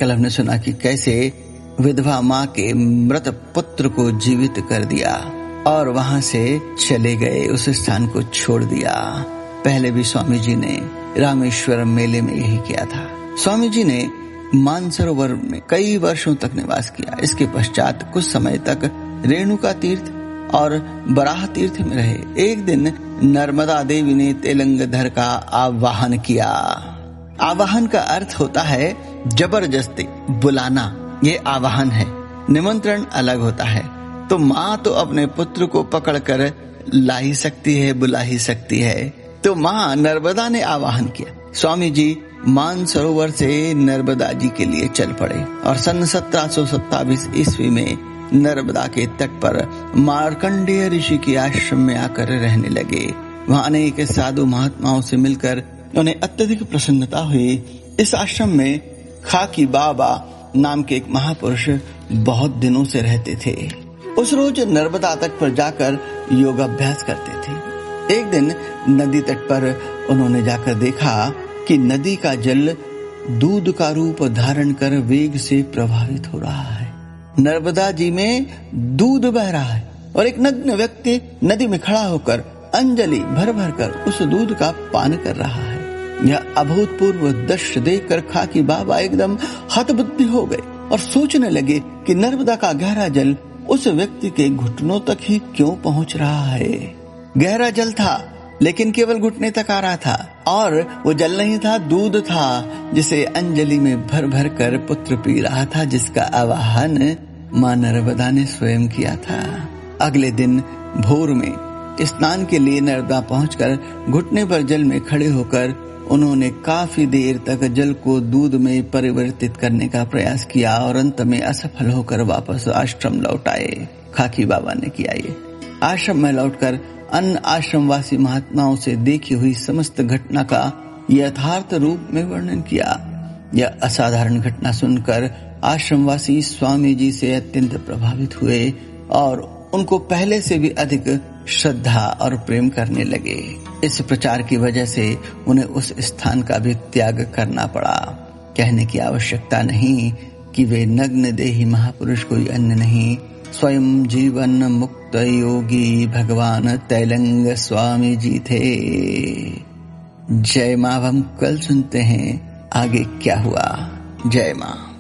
कल हमने सुना कि कैसे विधवा माँ के मृत पुत्र को जीवित कर दिया और वहां से चले गए, उस स्थान को छोड़ दिया। पहले भी स्वामी जी ने रामेश्वरम मेले में यही किया था। स्वामी जी ने मानसरोवर में कई वर्षों तक निवास किया। इसके पश्चात कुछ समय तक रेणुका तीर्थ और बराह तीर्थ में रहे। एक दिन नर्मदा देवी ने तेलंगधर का आवाहन किया। आवाहन का अर्थ होता है जबरदस्ती बुलाना, ये आवाहन है। निमंत्रण अलग होता है। तो माँ तो अपने पुत्र को पकड़कर ला ही सकती है, बुला ही सकती है। तो माँ नर्मदा ने आवाहन किया। स्वामी जी मानसरोवर से नर्मदा जी के लिए चल पड़े और सन 1727 ईस्वी में नर्मदा के तट पर मार्कंडेय ऋषि के आश्रम में आकर रहने लगे। वहां अनेक साधु महात्माओं से मिलकर उन्हें अत्यधिक प्रसन्नता हुई। इस आश्रम में खाकी बाबा नाम के एक महापुरुष बहुत दिनों से रहते थे। उस रोज नर्मदा तट पर जाकर योगाभ्यास करते थे। एक दिन नदी तट पर उन्होंने जाकर देखा कि नदी का जल दूध का रूप धारण कर वेग से प्रभावित हो रहा है। नर्मदा जी में दूध बह रहा है और एक नग्न व्यक्ति नदी में खड़ा होकर अंजलि भर भर कर उस दूध का पान कर रहा है। यह अभूतपूर्व दृश्य देखकर खाकी बाबा एकदम हतबुद्धि हो गए और सोचने लगे कि नर्मदा का गहरा जल उस व्यक्ति के घुटनों तक ही क्यों पहुंच रहा है। गहरा जल था लेकिन केवल घुटने तक आ रहा था और वो जल नहीं था, दूध था जिसे अंजलि में भर भर कर पुत्र पी रहा था, जिसका आवाहन मां नर्मदा ने स्वयं किया था। अगले दिन भोर में स्नान के लिए नर्मदा पहुंचकर घुटने पर जल में खड़े होकर उन्होंने काफी देर तक जल को दूध में परिवर्तित करने का प्रयास किया और अंत में असफल होकर वापस आश्रम लौट आए। खाकी बाबा ने किया ये। आश्रम में लौटकर अन्य आश्रमवासी महात्माओं से देखी हुई समस्त घटना का यथार्थ रूप में वर्णन किया। यह असाधारण घटना सुनकर आश्रमवासी स्वामी जी से अत्यंत प्रभावित हुए और उनको पहले से भी अधिक श्रद्धा और प्रेम करने लगे। इस प्रचार की वजह से उन्हें उस स्थान का भी त्याग करना पड़ा। कहने की आवश्यकता नहीं कि वे नग्न देही महापुरुष कोई अन्य नहीं, स्वयं जीवन मुक्त योगी भगवान तैलंग स्वामी जी थे। जय मां। हम कल सुनते हैं आगे क्या हुआ। जय मां।